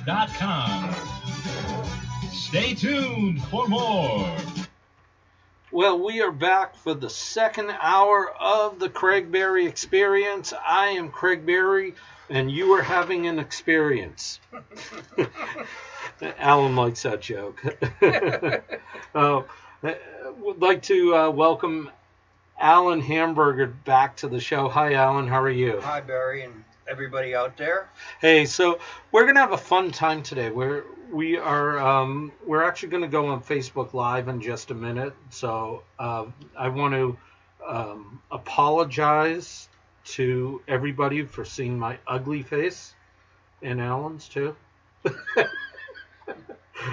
HamburgerFest.com. Stay tuned for more. Well, we are back for the second hour of the Craig Berry Experience. I am Craig Berry, and you are having an experience. Alan likes that joke. Would like to welcome Alan Hamburger back to the show. Hi, Alan. How are you? Hi, Barry, and everybody out there. Hey, so we're gonna have a fun time today. We're actually going to go on Facebook Live in just a minute. So I want to apologize to everybody for seeing my ugly face, and Alan's too.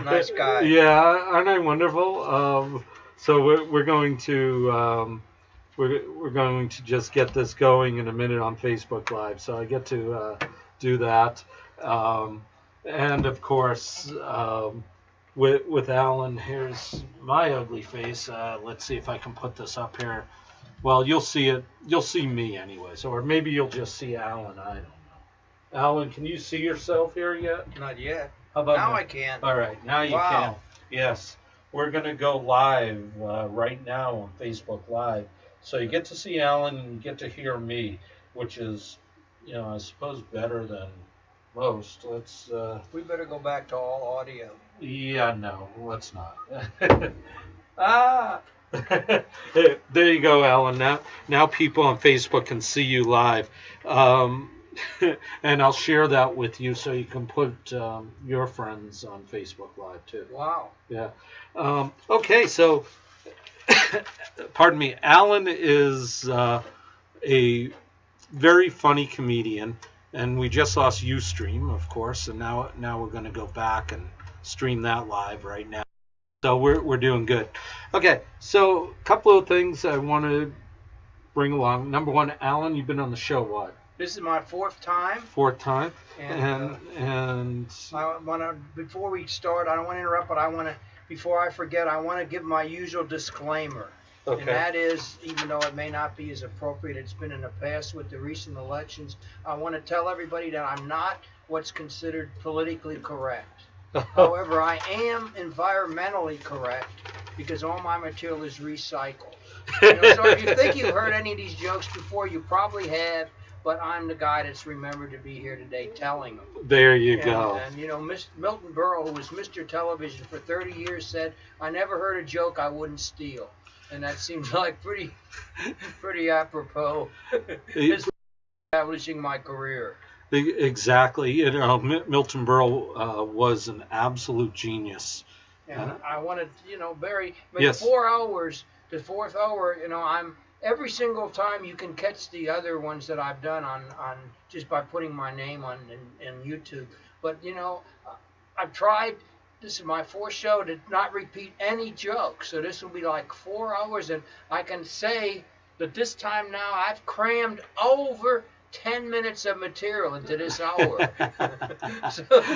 Nice guy. Yeah, aren't I wonderful? So we're going to we're going to just get this going in a minute on Facebook Live. So I get to do that. And of course, with Alan, here's my ugly face. Let's see if I can put this up here. Well, you'll see it. You'll see me anyways, or maybe you'll just see Alan. I don't know. Alan, can you see yourself here yet? Not yet. How about now? I can. All right, now you can. Yes, we're gonna go live right now on Facebook Live, so you get to see Alan and you get to hear me, which is, I suppose better than most. Let's we better go back to all audio. Yeah, no, let's not. There you go, Alan. Now people on Facebook can see you live, and I'll share that with you so you can put your friends on Facebook Live too. Wow. Yeah. Okay, so pardon me. Alan is a very funny comedian. And we just lost Ustream, of course, and now we're going to go back and stream that live right now. So we're doing good. Okay, so a couple of things I want to bring along. Number one, Alan, you've been on the show what? This is my fourth time. Fourth time, and I want to, before we start, I don't want to interrupt, but before I forget, I want to give my usual disclaimer. Okay. And that is, even though it may not be as appropriate, it's been in the past with the recent elections, I want to tell everybody that I'm not what's considered politically correct. However, I am environmentally correct because all my material is recycled. So if you think you've heard any of these jokes before, you probably have, but I'm the guy that's remembered to be here today telling them. There you go. And Milton Berle, who was Mr. Television for 30 years, said, "I never heard a joke I wouldn't steal." And that seems like pretty apropos. It's establishing my career. Exactly. Milton Berle was an absolute genius. And I wanted, Barry, yes. 4 hours, the fourth hour, I'm every single time you can catch the other ones that I've done on just by putting my name on in YouTube. But I've tried. This is my fourth show to not repeat any jokes. So this will be like 4 hours, and I can say that this time now I've crammed over 10 minutes of material into this hour.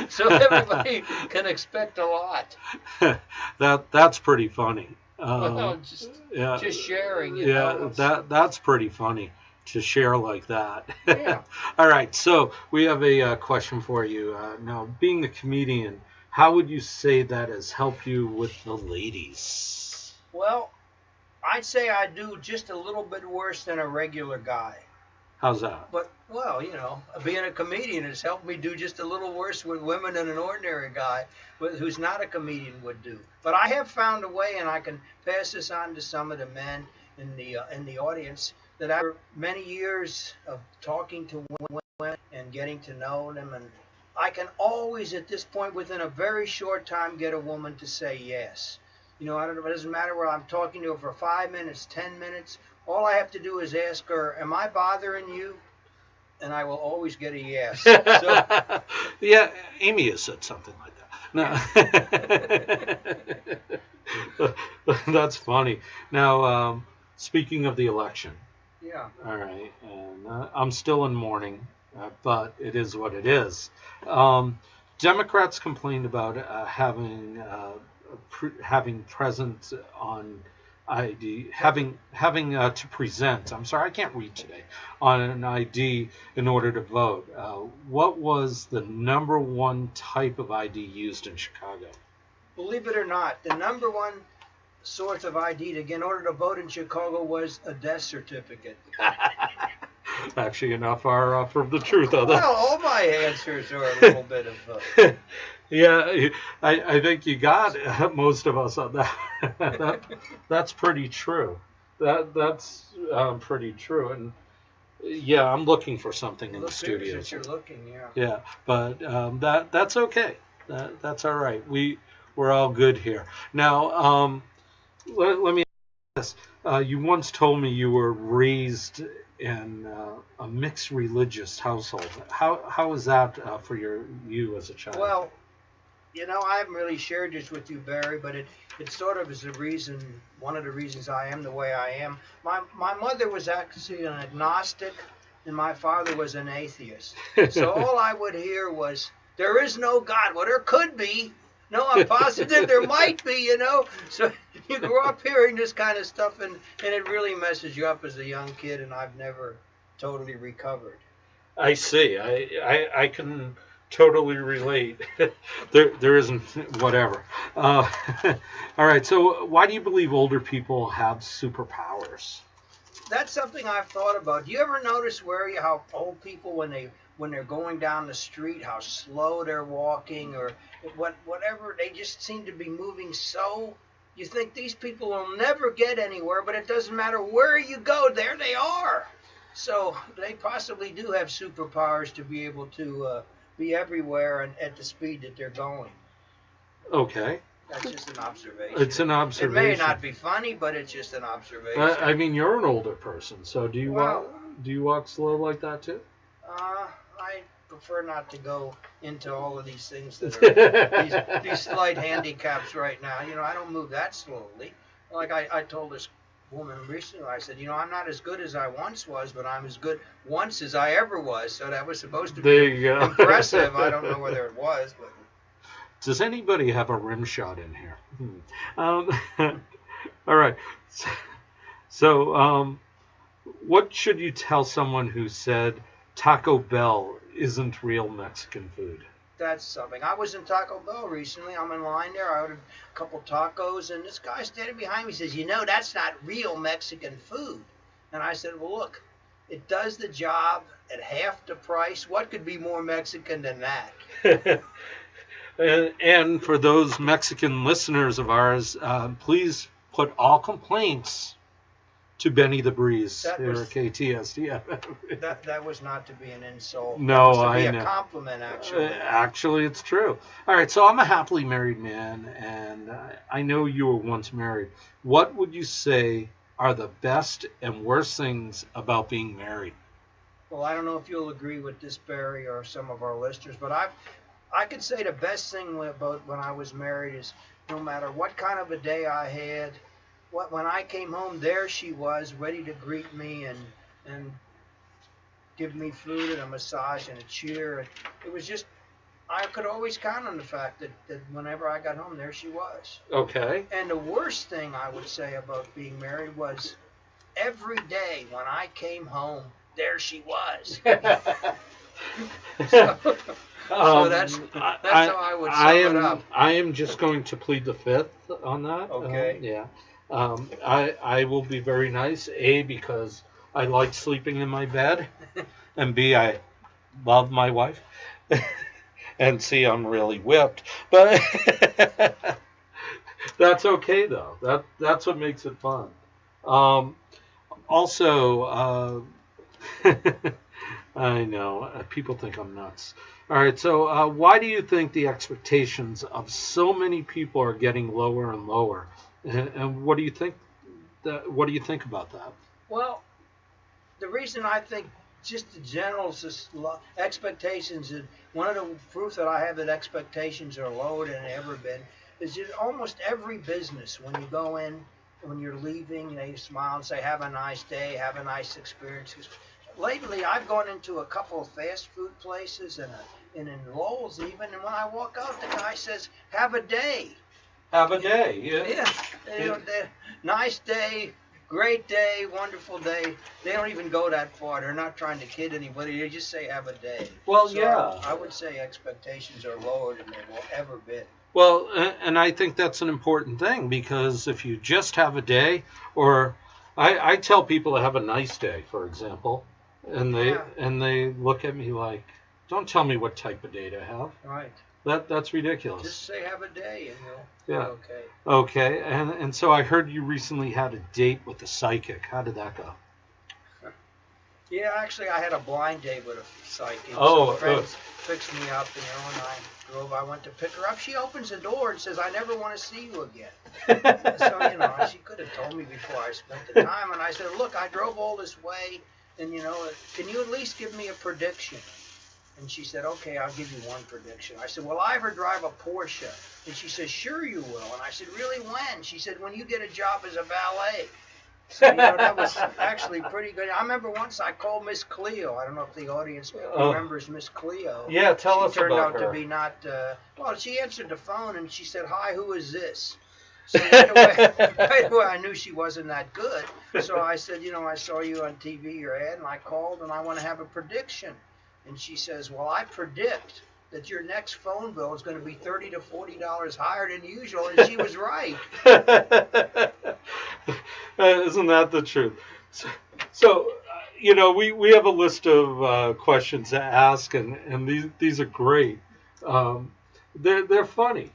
so everybody can expect a lot. That's pretty funny. Just sharing. That's pretty funny to share like that. Yeah. All right, so we have a question for you. Now, being a comedian, how would you say that has helped you with the ladies? Well, I'd say I do just a little bit worse than a regular guy. How's that? But, being a comedian has helped me do just a little worse with women than an ordinary guy who's not a comedian would do. But I have found a way, and I can pass this on to some of the men in the audience, that after many years of talking to women and getting to know them, and I can always, at this point, within a very short time, get a woman to say yes. It doesn't matter whether I'm talking to her for 5 minutes, 10 minutes. All I have to do is ask her, "Am I bothering you?" And I will always get a yes. So, yeah, Amy has said something like that. No. That's funny. Now, speaking of the election. Yeah. All right. And I'm still in mourning, but it is what it is. Democrats complained about having present on ID, having to present. I'm sorry, I can't read today. On an ID in order to vote. What was the number one type of ID used in Chicago? Believe it or not, the number one source of ID to get in order to vote in Chicago was a death certificate. Actually, you're not far off from the truth of that. Well, all my answers are a little bit of. Yeah, I think you got most of us on that. That's pretty true. That's pretty true. And yeah, I'm looking for something in the studio. You're looking, yeah. Yeah, but that's okay. That's all right. We're all good here. Now, let me ask this. You once told me you were raised in a mixed religious household. How was that for you as a child? Well, I haven't really shared this with you, Barry, but it sort of is one of the reasons I am the way I am. My mother was actually an agnostic, and my father was an atheist. So all I would hear was, there is no God. Well, there could be. No, I'm positive there might be, So you grow up hearing this kind of stuff, and it really messes you up as a young kid, and I've never totally recovered. I see. I can totally relate. there isn't whatever. All right. So why do you believe older people have superpowers? That's something I've thought about. Do you ever notice how old people, when they're going down the street, how slow they're walking, or whatever, they just seem to be moving so. You think these people will never get anywhere, but it doesn't matter where you go, there they are. So they possibly do have superpowers to be able to be everywhere and at the speed that they're going. Okay. That's just an observation. It's an observation. It may not be funny, but it's just an observation. I mean, you're an older person, so do you walk slow like that too? I prefer not to go into all of these things that are these slight handicaps right now. I don't move that slowly. Like I told this woman recently, I said, I'm not as good as I once was, but I'm as good once as I ever was. So that was supposed to be impressive. I don't know whether it was, but. Does anybody have a rim shot in here? All right. So, what should you tell someone who said Taco Bell isn't real Mexican food? That's something. I was in Taco Bell recently. I'm in line there. I ordered a couple tacos, and this guy standing behind me says, that's not real Mexican food. And I said, well, look, it does the job at half the price. What could be more Mexican than that? And for those Mexican listeners of ours, please put all complaints to Benny the Breeze here at KTSD. That was not to be an insult. No, that was to be a compliment, actually. Actually, it's true. All right, so I'm a happily married man, and I know you were once married. What would you say are the best and worst things about being married? Well, I don't know if you'll agree with this, Barry, or some of our listeners, but I could say the best thing about when I was married is no matter what kind of a day I had, when I came home, there she was, ready to greet me and give me food and a massage and a cheer. It was just, I could always count on the fact that whenever I got home, there she was. Okay. And the worst thing I would say about being married was every day when I came home, there she was. So that's how I would sum it up. I am just going to plead the fifth on that. Okay. Yeah. I will be very nice. A, because I like sleeping in my bed, and B, I love my wife, and C, I'm really whipped. But that's okay though. That's what makes it fun. Also, I know people think I'm nuts. All right, so why do you think the expectations of so many people are getting lower and lower? And what do you think? What do you think about that? Well, the reason I think just the general expectations, and one of the proof that I have that expectations are lower than they've ever been, is just almost every business when you go in, when you're leaving, they smile and say, "Have a nice day, have a nice experience." Lately, I've gone into a couple of fast food places and in Lowell's even, and when I walk out, the guy says, "Have a day." Have a day. Yeah. Yeah. You know, nice day, great day, wonderful day. They don't even go that far. They're not trying to kid anybody. They just say have a day. Well, So yeah. I would say expectations are lower than they will ever be. Well, and I think that's an important thing, because if you just have a day, or I tell people to have a nice day, for example, and they look at me like, don't tell me what type of day to have. Right. That's ridiculous. Just say have a day and you'll be okay. Okay. And so I heard you recently had a date with a psychic. How did that go? Yeah, actually, I had a blind date with a psychic. Oh, Some friends fixed me up, and I went to pick her up. She opens the door and says, "I never want to see you again." So, she could have told me before I spent the time. And I said, "Look, I drove all this way, and can you at least give me a prediction?" And she said, "Okay, I'll give you one prediction." I said, "Will I ever drive a Porsche?" And she said, "Sure you will." And I said, "Really, when?" She said, "When you get a job as a valet." So, that was actually pretty good. I remember once I called Miss Cleo. I don't know if the audience remembers Miss Cleo. Yeah, tell us about her. She turned out to be not, well, she answered the phone and she said, "Hi, who is this?" So right away I knew she wasn't that good. So I said, "I saw you on TV, your ad, and I called and I want to have a prediction." And she says, "Well, I predict that your next phone bill is going to be $30 to $40 higher than usual," and she was right. Isn't that the truth? So we have a list of questions to ask, and these are great. They're funny.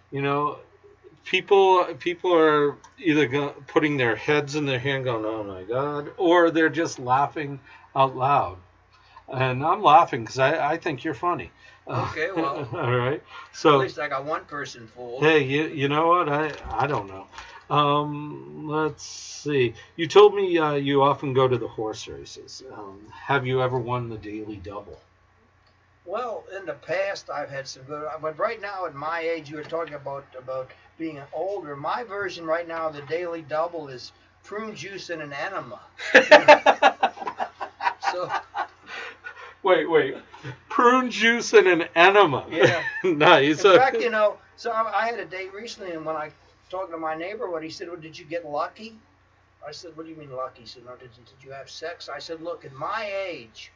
People are either putting their heads in their hand, going, "Oh my God," or they're just laughing out loud. And I'm laughing because I think you're funny. Okay, well. All right. So at least I got one person fooled. Hey, you know what? I don't know. Let's see. You told me you often go to the horse races. Have you ever won the daily double? Well, in the past I've had some good, but right now at my age, you were talking about being older. My version right now of the daily double is prune juice and an enema. So. Wait. Prune juice and an enema. Yeah. Nice. In fact, so I had a date recently, and when I talked to my neighbor, he said, "Well, did you get lucky?" I said, "What do you mean lucky?" He said, "No, did you have sex?" I said, "Look, at my age,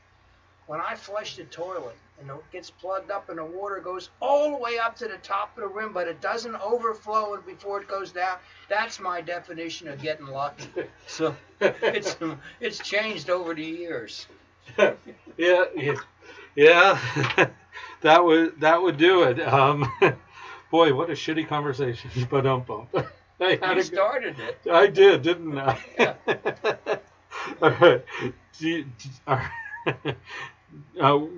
when I flush the toilet and it gets plugged up and the water goes all the way up to the top of the rim, but it doesn't overflow before it goes down, that's my definition of getting lucky." So it's changed over the years. Yeah. That would do it. Boy, what a shitty conversation. But You started it. I did, didn't I? Yeah. All right.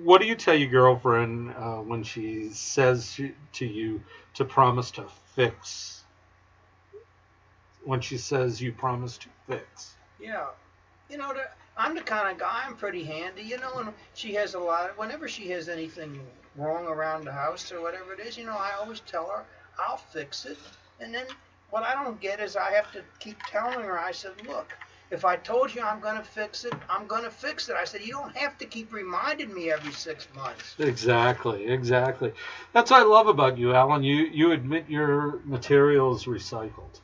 What do you tell your girlfriend when she says to you to promise to fix? When she says you promise to fix? Yeah. I'm the kind of guy, I'm pretty handy, and she has whenever she has anything wrong around the house or whatever it is, I always tell her, I'll fix it. And then what I don't get is I have to keep telling her, I said, "Look, if I told you I'm going to fix it, I'm going to fix it." I said, "You don't have to keep reminding me every 6 months." Exactly. That's what I love about you, Alan. You admit your material is recycled.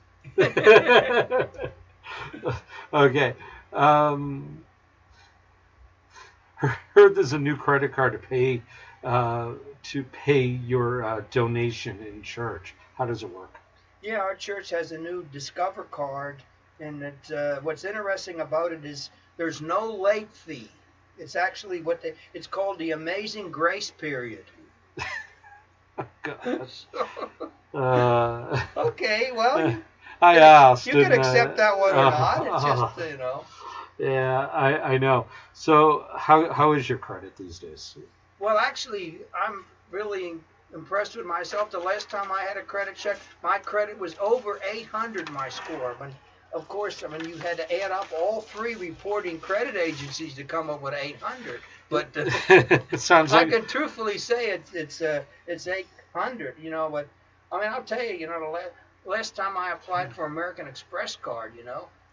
Okay. Heard there's a new credit card to pay your donation in church. How does it work? Yeah, our church has a new Discover card, and what's interesting about it is there's no late fee. It's actually it's called the Amazing Grace Period. Gosh. Okay, well. I asked. You can accept that one or not. It's just, Yeah, I know. So how is your credit these days? Well, actually, I'm really impressed with myself. The last time I had a credit check, my credit was over 800, my score. But of course, you had to add up all three reporting credit agencies to come up with 800. But it sounds like I can truthfully say it's 800. But I'll tell you, the last time I applied for American Express card,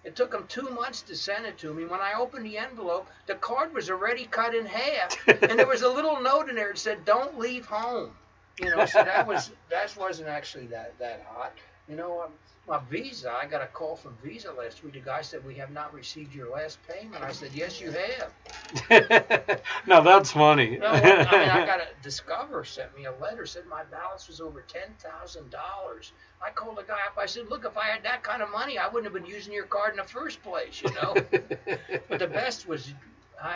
it took them 2 months to send it to me. When I opened the envelope, the card was already cut in half, and there was a little note in there that said, "Don't leave home." So that wasn't actually that hot. You know, my Visa, I got a call from Visa last week. The guy said, we have not received your last payment. I said, yes, you have. Now that's funny. No, I mean, I got a Discover sent me a letter, said my balance was over $10,000. I called the guy up. I said, look, if I had that kind of money, I wouldn't have been using your card in the first place, you know. But the best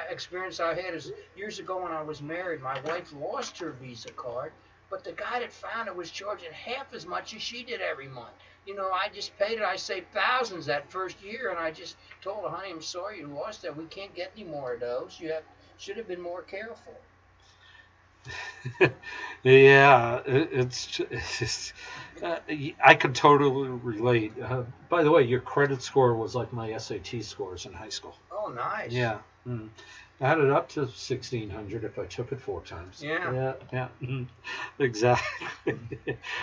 experience I had is years ago when I was married, my wife lost her Visa card. But the guy that found it was charging half as much as she did every month. You know, I just paid it. I saved thousands that first year, and I just told her, honey, I'm sorry you lost that. We can't get any more of those. Should have been more careful. Yeah, it's I could totally relate. By the way, your credit score was like my SAT scores in high school. Oh, nice. Yeah. I had it up to 1,600 if I took it 4 times. Yeah. Yeah. Exactly.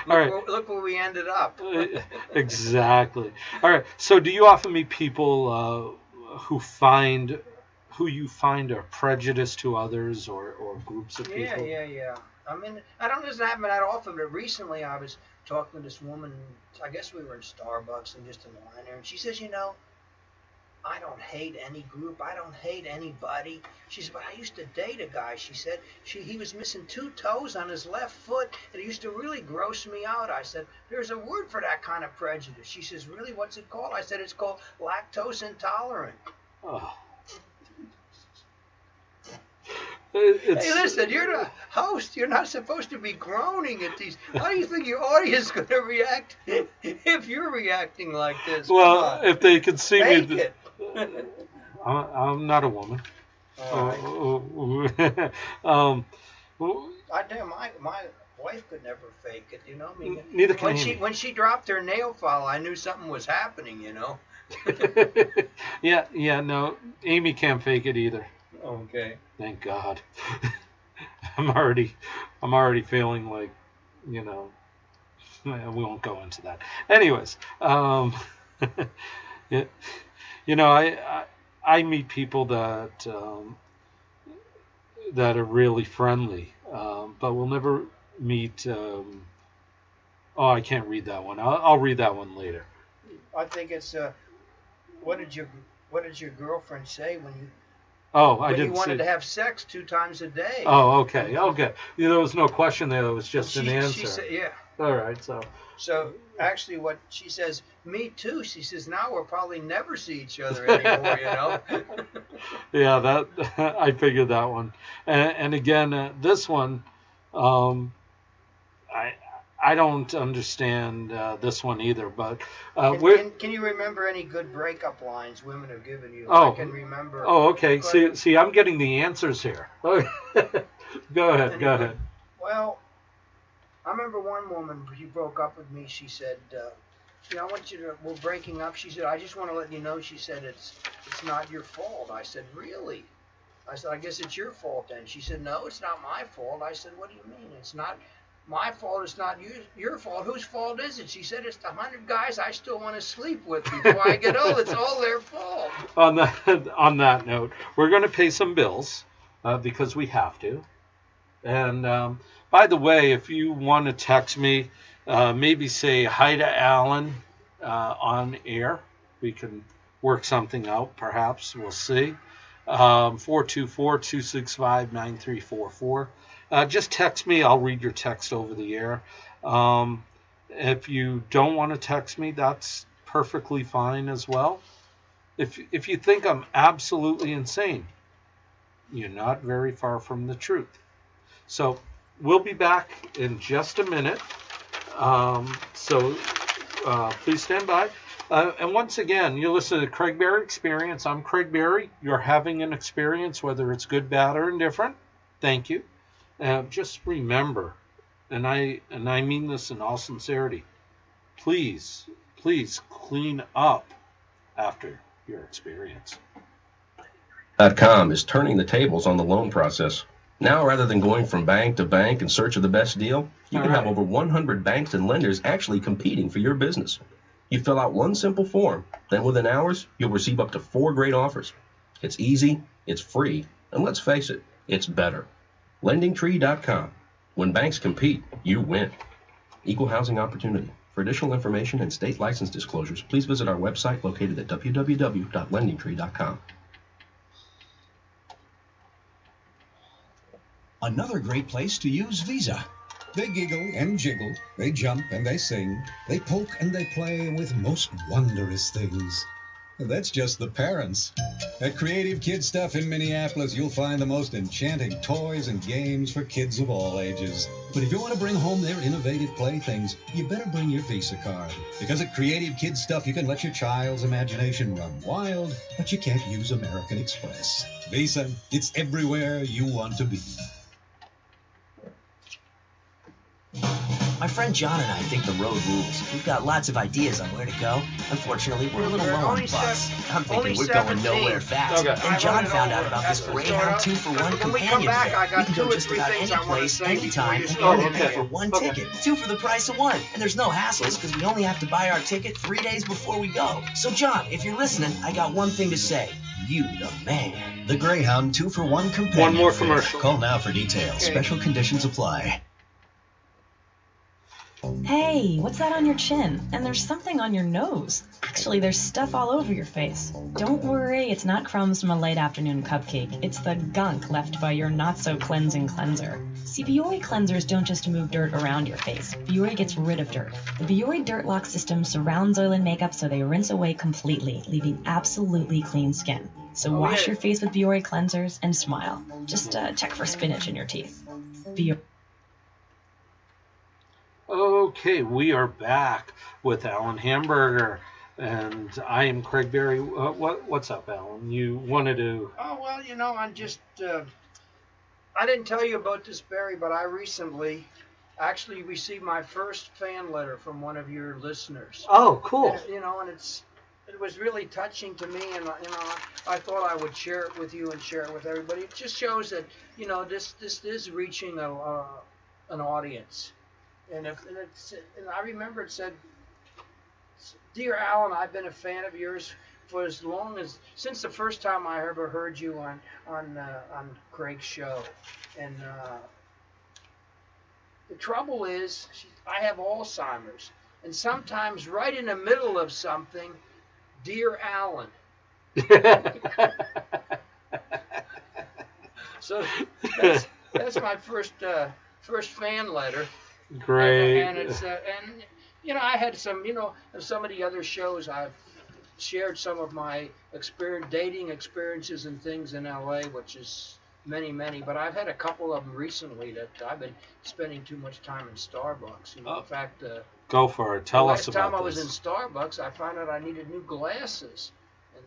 All right. Look where we ended up. Exactly. All right. So, do you often meet people who you find are prejudiced to others or groups of people? Yeah. I mean, I don't just happen that often, but recently I was talking to this woman. I guess we were in Starbucks and just in the line there, and she says, you know, I don't hate any group. I don't hate anybody. She said, but I used to date a guy. She said he was missing 2 toes on his left foot, and it used to really gross me out. I said, there's a word for that kind of prejudice. She says, really, what's it called? I said, it's called lactose intolerant. Oh. Hey, listen, you're the host. You're not supposed to be groaning at these. How do you think your audience is going to react if you're reacting like this? Well, if they could see Fake me... it. I'm not a woman. All right. I tell you, my wife could never fake it, you know. I mean, Neither can Amy. When she dropped her nail file, I knew something was happening, you know. Yeah, no, Amy can't fake it either. Okay. Thank God. I'm already feeling like, you know, we won't go into that. Anyways, you know, I meet people that are really friendly, but we'll never meet. I can't read that one. I'll read that one later. I think it's what did your girlfriend say when you? I when didn't you wanted see. to have sex 2 times a day. Oh, okay. Yeah, there was no question there. It was just an answer. She said, yeah. All right, So actually, what she says, me too. She says, now we'll probably never see each other anymore, you know. Yeah, that I figured that one. And again, this one, I don't understand this one either. But can you remember any good breakup lines women have given you? I can remember. Oh, okay. See, I'm getting the answers here. Go ahead. Well, I remember one woman, she broke up with me. She said, I want you to, we're breaking up. She said, I just want to let you know, she said, it's not your fault. I said, really? I said, I guess it's your fault then. She said, no, it's not my fault. I said, what do you mean? It's not my fault. It's not your fault. Whose fault is it? She said, it's the 100 guys I still want to sleep with before I get old. It's all their fault. On that note, we're going to pay some bills because we have to. And by the way, if you want to text me, maybe say hi to Alan on air. We can work something out, perhaps. We'll see. 424-265-9344. Just text me. I'll read your text over the air. If you don't want to text me, that's perfectly fine as well. If you think I'm absolutely insane, you're not very far from the truth. So we'll be back in just a minute. Please stand by. And once again, you listen to the Craig Berry Experience. I'm Craig Berry. You're having an experience, whether it's good, bad, or indifferent. Thank you. Just remember, and I mean this in all sincerity, please clean up after your experience. .com is turning the tables on the loan process. Now, rather than going from bank to bank in search of the best deal, you can have over 100 banks and lenders actually competing for your business. You fill out one simple form, then within hours, you'll receive up to 4 great offers. It's easy, it's free, and let's face it, it's better. LendingTree.com. When banks compete, you win. Equal housing opportunity. For additional information and state license disclosures, please visit our website located at www.lendingtree.com. Another great place to use Visa. They giggle and jiggle, they jump and they sing, they poke and they play with most wondrous things. That's just the parents. At Creative Kid Stuff in Minneapolis, you'll find the most enchanting toys and games for kids of all ages. But if you want to bring home their innovative playthings, you better bring your Visa card. Because at Creative Kid Stuff, you can let your child's imagination run wild, but you can't use American Express. Visa, it's everywhere you want to be. My friend John and I think the road rules. We've got lots of ideas on where to go. Unfortunately, we're a little low on bucks. I'm thinking we're going nowhere fast. Okay. And John found out about this Greyhound 2-for-1 companion fare. We can go just about any place, anytime, and only pay for one ticket. 2 for the price of 1. And there's no hassles because we only have to buy our ticket 3 days before we go. So John, if you're listening, I got one thing to say. You the man. The Greyhound 2-for-1 companion One more fare. commercial. Call now for details. Okay. Special conditions apply. Hey, what's that on your chin? And there's something on your nose. Actually, there's stuff all over your face. Don't worry, it's not crumbs from a late afternoon cupcake. It's the gunk left by your not-so-cleansing cleanser. See, Biore cleansers don't just move dirt around your face. Biore gets rid of dirt. The Biore Dirt Lock system surrounds oil and makeup so they rinse away completely, leaving absolutely clean skin. So wash your face with Biore cleansers and smile. Just check for spinach in your teeth. Biore. Okay, we are back with Alan Hamburger, and I am Craig Berry. What's up, Alan? You wanted to... Oh, well, you know, I'm just, I didn't tell you about this, Barry, but I recently actually received my first fan letter from one of your listeners. Oh, cool. And, you know, and it was really touching to me, and, you know, I thought I would share it with you and share it with everybody. It just shows that, you know, this is reaching an audience. And I remember it said, "Dear Alan, I've been a fan of yours for since the first time I ever heard you on Craig's show. And the trouble is, I have Alzheimer's, and sometimes right in the middle of something, dear Alan." So that's my first fan letter. Great. And it's and you know, I had some of the other shows I've shared some of my dating experiences and things in LA, which is many, but I've had a couple of them recently that I've been spending too much time in Starbucks. You know, in fact, go for it. Tell us about this. Last time I was in Starbucks, I found out I needed new glasses. And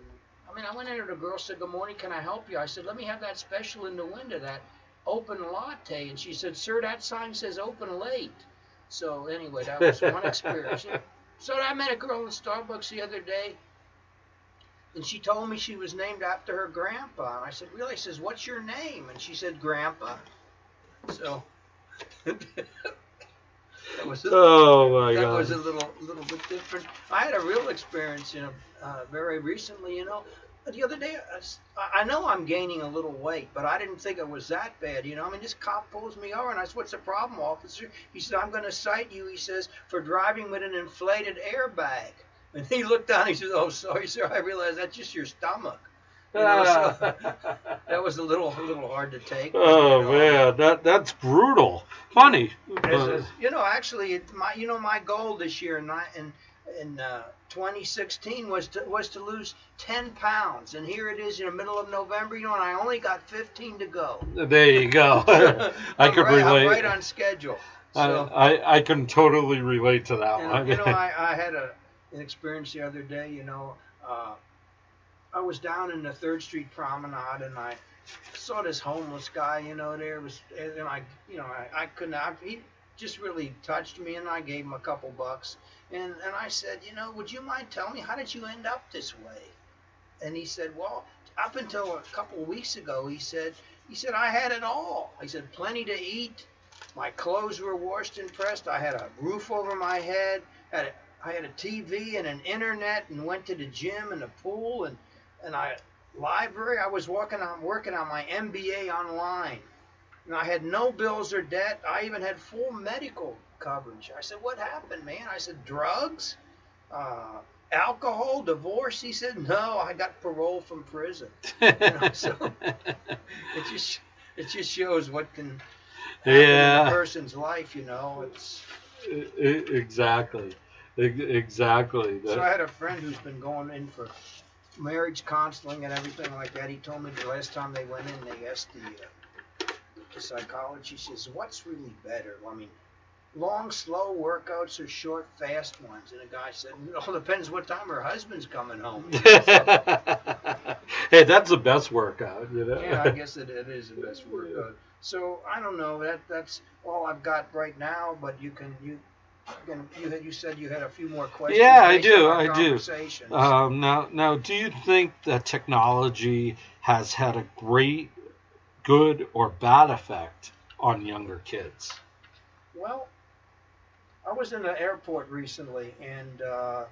I mean, I went in there, the girl said, "Good morning, can I help you?" I said, "Let me have that special in the window, that open latte." And she said, "Sir, that sign says open late." So anyway, that was one experience. So I met a girl in Starbucks the other day, and she told me she was named after her grandpa. And I said, "Really?" She says, "What's your name?" And she said, "Grandpa." So that was that was a little bit different. I had a real experience, you know, very recently, you know. The other day, I know I'm gaining a little weight, but I didn't think it was that bad, you know. I mean, this cop pulls me over, and I said, "What's the problem, officer?" He said, "I'm going to cite you," he says, "for driving with an inflated airbag." And he looked down, he said, "Oh, sorry, sir, I realize that's just your stomach." You know, so that was a little hard to take. Oh, you know, man, that's brutal. Funny. You know, actually, my goal this year in 2016 was to lose 10 pounds, and here it is in the middle of November, you know, and I only got 15 to go. There you go. I could relate. I'm right on schedule. So, I can totally relate to that one. You know, I had an experience the other day. You know, I was down in the 3rd Street Promenade, and I saw this homeless guy. You know, and I couldn't. He just really touched me, and I gave him a couple bucks. And I said, "You know, would you mind telling me, how did you end up this way?" And he said, "Well, up until a couple of weeks ago," he said, "I had it all." He said, "Plenty to eat. My clothes were washed and pressed. I had a roof over my head. I had a TV and an internet, and went to the gym and the pool and library. I was working on my MBA online. And I had no bills or debt. I even had full medical coverage. I said, what happened, man? I said, drugs? Alcohol? Divorce? He said, no, I got parole from prison. So it just shows what can happen in a person's life, It's exactly. So I had a friend who's been going in for marriage counseling and everything like that. He told me the last time they went in, they asked the psychologist, he says, what's really better? I mean, long, slow workouts or short, fast ones? And the guy said, it all depends what time her husband's coming home. Hey, that's the best workout, Yeah, I guess it is the best workout. So I don't know. That's all I've got right now. But you said you had a few more questions. Yeah, I do. Now, do you think that technology has had a great, good, or bad effect on younger kids? Well, I was in an airport recently, and there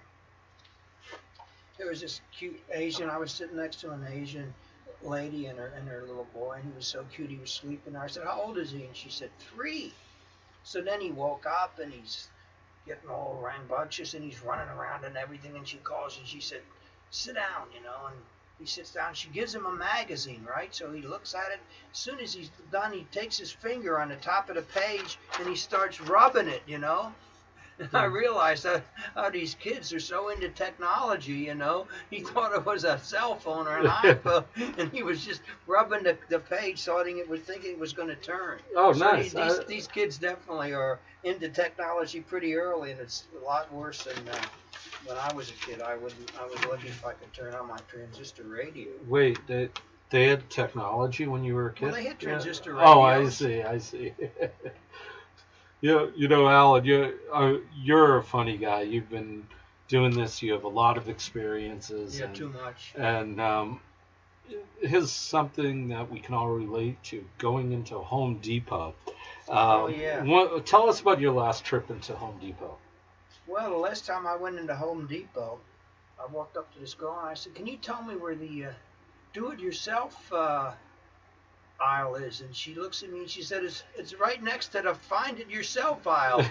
was this cute Asian. I was sitting next to an Asian lady and her little boy, and he was so cute. He was sleeping. I said, "How old is he?" And she said, 3. So then he woke up, and he's getting all rambunctious, and he's running around and everything. And she calls, and she said, "Sit down," and he sits down. She gives him a magazine, right? So he looks at it. As soon as he's done, he takes his finger on the top of the page and he starts rubbing it, And I realized how these kids are so into technology, He thought it was a cell phone or an iPhone, and he was just rubbing the page, thinking it was going to turn. Oh, so nice. These kids definitely are into technology pretty early, and it's a lot worse than when I was a kid. I was lucky if I could turn on my transistor radio. Wait, they had technology when you were a kid? Well, they had transistor radios. Oh, I see. Alan, you're a funny guy. You've been doing this. You have a lot of experiences. Yeah, too much. And here's something that we can all relate to: going into Home Depot. Tell us about your last trip into Home Depot. Well, the last time I went into Home Depot, I walked up to this girl and I said, "Can you tell me where the do-it-yourself aisle is?" And she looks at me and she said, it's right next to the find-it-yourself aisle.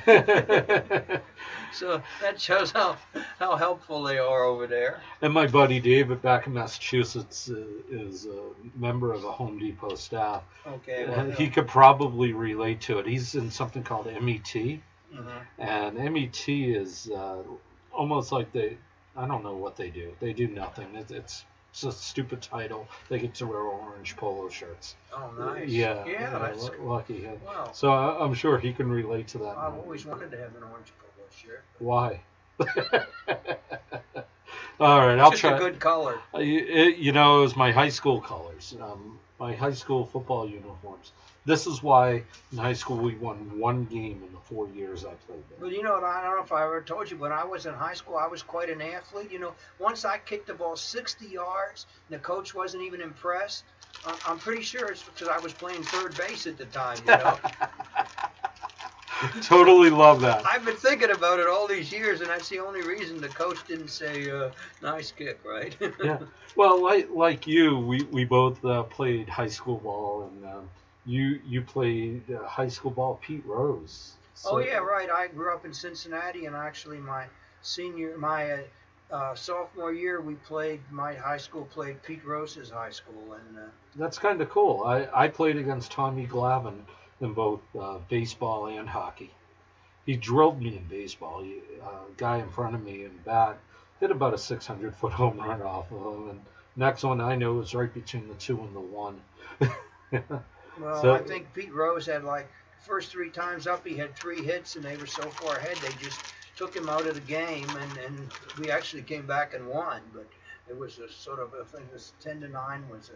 So that shows how helpful they are over there. And my buddy David back in Massachusetts is a member of the Home Depot staff. Okay. Well, he could probably relate to it. He's in something called MET. Mm-hmm. And MET is almost like I don't know what they do. They do nothing. It's a stupid title. They get to wear orange polo shirts. Oh, nice. Yeah, that's lucky him. Wow. So I'm sure he can relate to that. I've always wanted to have an orange polo shirt. Why? All right, I'll try. It's a good color. It was my high school colors. My high school football uniforms. This is why in high school we won 1 game in the 4 years I played there. Well, I don't know if I ever told you, when I was in high school, I was quite an athlete. Once I kicked the ball 60 yards, and the coach wasn't even impressed. I'm pretty sure it's because I was playing third base at the time, Totally love that. I've been thinking about it all these years, and that's the only reason the coach didn't say, nice kick, right? Yeah. Well, like you, we both played high school ball, and you played high school ball, Pete Rose. So. Oh, yeah, right. I grew up in Cincinnati, and actually my sophomore year, my high school played Pete Rose's high school. And that's kind of cool. I played against Tommy Glavin in both baseball and hockey. He drilled me in baseball. A guy in front of me in bat hit about a 600-foot home run off of him, and next one I know was right between the 2 and the 1. Well, so, I think Pete Rose had first 3 times up, he had 3 hits, and they were so far ahead they just took him out of the game, and we actually came back and won. But it was a sort of, I think it was 10-9 was the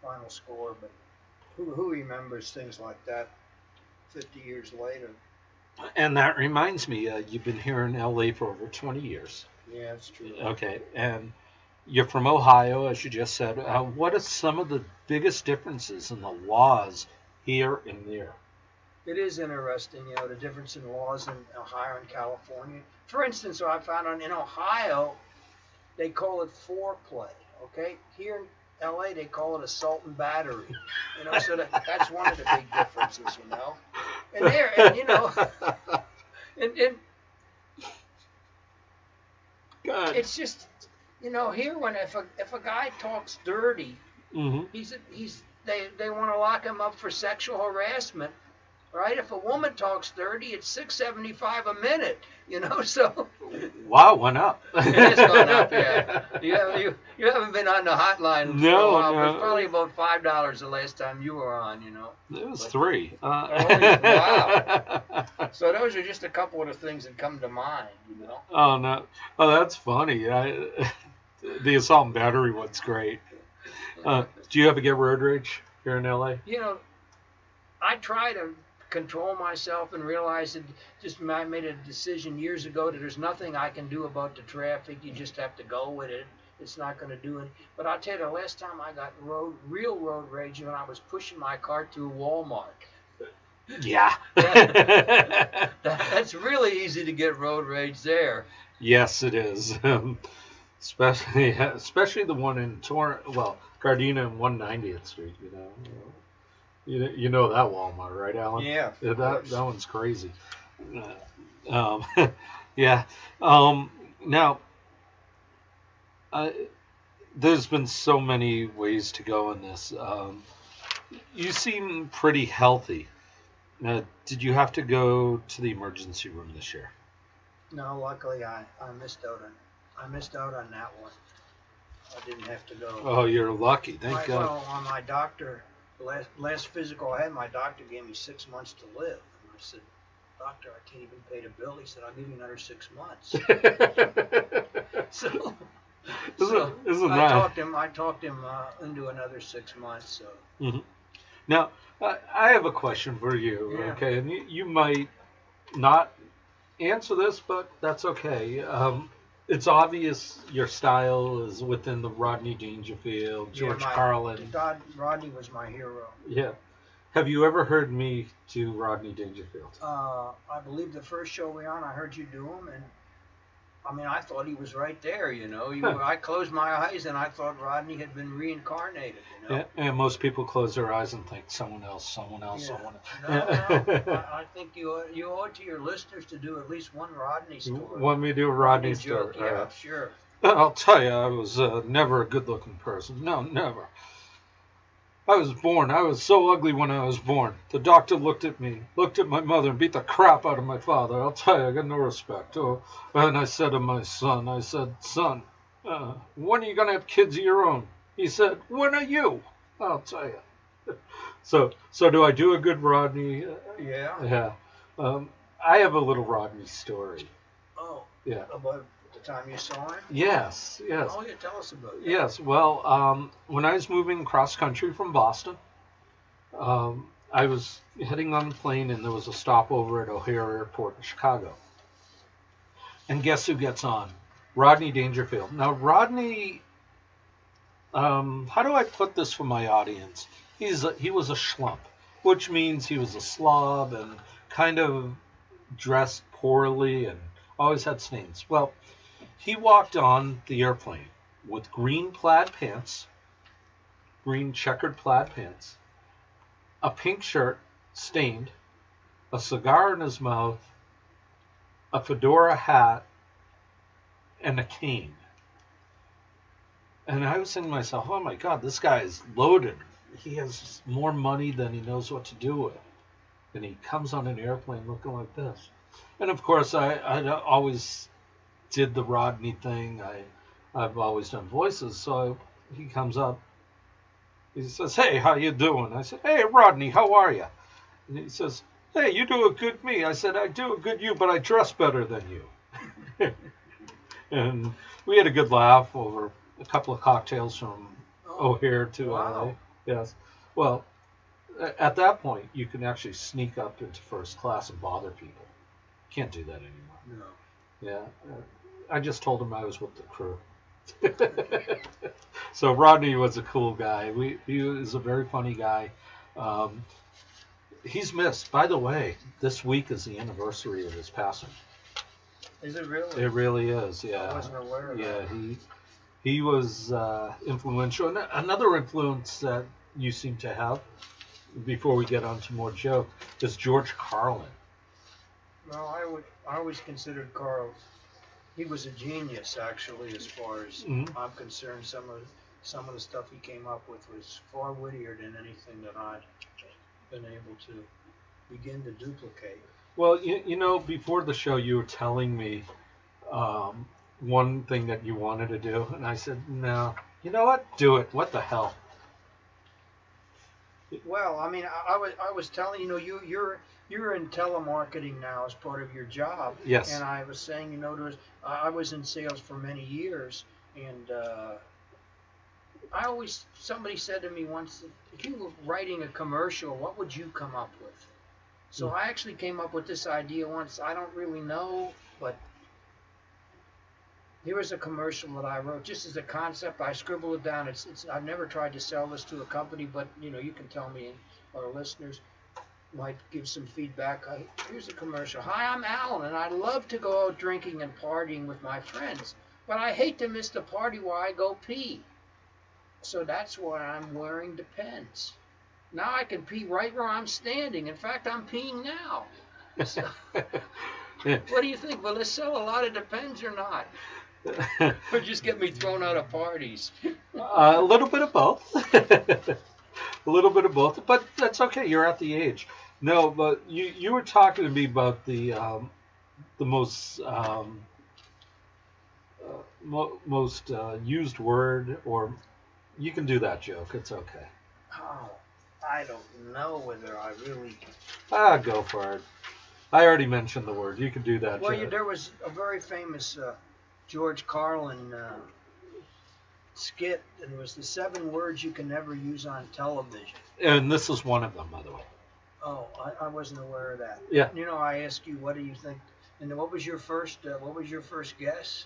final score. But who remembers things like that 50 years later? And that reminds me, you've been here in L.A. for over 20 years. Yeah, that's true. Okay, and you're from Ohio, as you just said. What are some of the biggest differences in the laws here and there? It is interesting, the difference in laws in Ohio and California. For instance, I found in Ohio, they call it foreplay, okay? Here in L.A., they call it assault and battery, so that's one of the big differences, And there, And God. it's just, here when if a guy talks dirty, Mm-hmm. they want to lock him up for sexual harassment, right? If a woman talks dirty, it's $6.75 a minute, So Wow, went up. it's gone up, yeah. You haven't been on the hotline for a while. No. It was probably about $5 the last time you were on, It was $3. Wow. So those are just a couple of the things that come to mind, Oh no! Oh, that's funny. The assault and battery one's great. Do you ever get road rage here in LA? I try to control myself and realize that I made a decision years ago that there's nothing I can do about the traffic. You just have to go with it. It's not going to do it. But I'll tell you, the last time I got real road rage when I was pushing my cart through Walmart. Yeah. That's really easy to get road rage there. Yes, it is. Especially the one in Gardena and 190th Street. You know that Walmart, right, Alan? Yeah. That one's crazy. Yeah. Now, there's been so many ways to go in this. You seem pretty healthy. Did you have to go to the emergency room this year? No, luckily I missed out on that one. I didn't have to go. Oh, you're lucky. Thank God. Well, on my doctor, the last physical I had, my doctor gave me 6 months to live. And I said, "Doctor, I can't even pay the bill." He said, "I'll give you another 6 months." Isn't I that? talked him into another 6 months. So. Mm-hmm. Now, I have a question for you. Yeah. Okay, and you might not answer this, but that's okay. It's obvious your style is within the Rodney Dangerfield, George Carlin. Rodney was my hero. Yeah. Have you ever heard me do Rodney Dangerfield? I believe the first show we on, I heard you do him, and I thought he was right there. I closed my eyes and I thought Rodney had been reincarnated. Yeah, and most people close their eyes and think someone else. No, I think you owe it to your listeners to do at least one Rodney story. Want me to do a Rodney story? Joke. Yeah, sure. I'll tell you, I was never a good-looking person. No, never. I was so ugly when I was born. The doctor looked at me, looked at my mother, and beat the crap out of my father. I'll tell you, I got no respect. And I said to my son, "Son, when are you going to have kids of your own?" He said, "When are you?" I'll tell you. So do I do a good Rodney? Yeah. Yeah. I have a little Rodney story. Oh. Yeah. About the time you saw him? Yes. Oh, yeah, tell us about it. Yes. Well, when I was moving cross country from Boston, I was heading on the plane, and there was a stopover at O'Hare Airport in Chicago. And guess who gets on? Rodney Dangerfield. Now, Rodney, how do I put this for my audience? He was a schlump, which means he was a slob and kind of dressed poorly and always had stains. Well, he walked on the airplane with green checkered plaid pants, a pink shirt stained, a cigar in his mouth, a fedora hat, and a cane. And I was thinking to myself, oh my God, this guy is loaded. He has more money than he knows what to do with. And he comes on an airplane looking like this. And of course, I always did the Rodney thing. I've always done voices. So he comes up. He says, "Hey, how you doing?" I said, "Hey, Rodney, how are you?" And he says, "Hey, you do a good me." I said, "I do a good you, but I dress better than you." And we had a good laugh over a couple of cocktails from O'Hare to LA. Yes. Well, at that point, you can actually sneak up into first class and bother people. Can't do that anymore. No. Yeah. I just told him I was with the crew. So Rodney was a cool guy. He was a very funny guy. He's missed. By the way, this week is the anniversary of his passing. Is it really? It really is, yeah. I wasn't aware of that. Yeah, he was influential. And another influence that you seem to have, before we get on to more joke, is George Carlin. Well, I always considered Carl. He was a genius, actually, as far as I'm concerned. Some of the stuff he came up with was far wittier than anything that I'd been able to begin to duplicate. Well, you know, before the show, you were telling me one thing that you wanted to do, and I said, no. You know what? Do it. What the hell? Well, I mean, I was telling you're in telemarketing now as part of your job. Yes. And I was saying, I was in sales for many years, and somebody said to me once, if you were writing a commercial, what would you come up with? So I actually came up with this idea once. I don't really know, but here was a commercial that I wrote just as a concept. I scribbled it down. I've never tried to sell this to a company, but you can tell me, our listeners might give some feedback. Here's a commercial. Hi, I'm Alan, and I love to go out drinking and partying with my friends, but I hate to miss the party while I go pee. So that's why I'm wearing Depends. Now I can pee right where I'm standing. In fact, I'm peeing now. So, what do you think? Will this sell a lot of Depends or not? Or just get me thrown out of parties? A little bit of both. A little bit of both, but that's okay. You're at the age. No, but you were talking to me about the most most used word, or you can do that joke. It's okay. Oh, I don't know whether I really. Go for it. I already mentioned the word. You can do that. Well, joke. There was a very famous George Carlin skit, and it was the 7 words you can never use on television. And this is one of them, by the way. Oh, I wasn't aware of that. Yeah. I asked you, what do you think? And what was your first guess?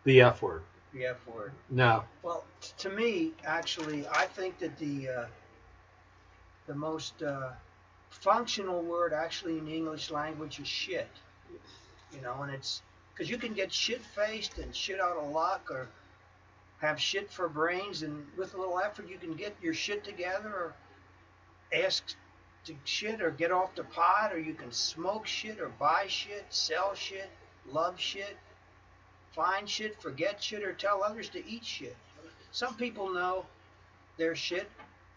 The F word. The F word. No. Well, to me, actually, I think that the most functional word actually in the English language is shit. And it's because you can get shit-faced and shit out of luck, or have shit for brains, and with a little effort you can get your shit together, or ask to shit, or get off the pot, or you can smoke shit, or buy shit, sell shit, love shit, find shit, forget shit, or tell others to eat shit. Some people know their shit,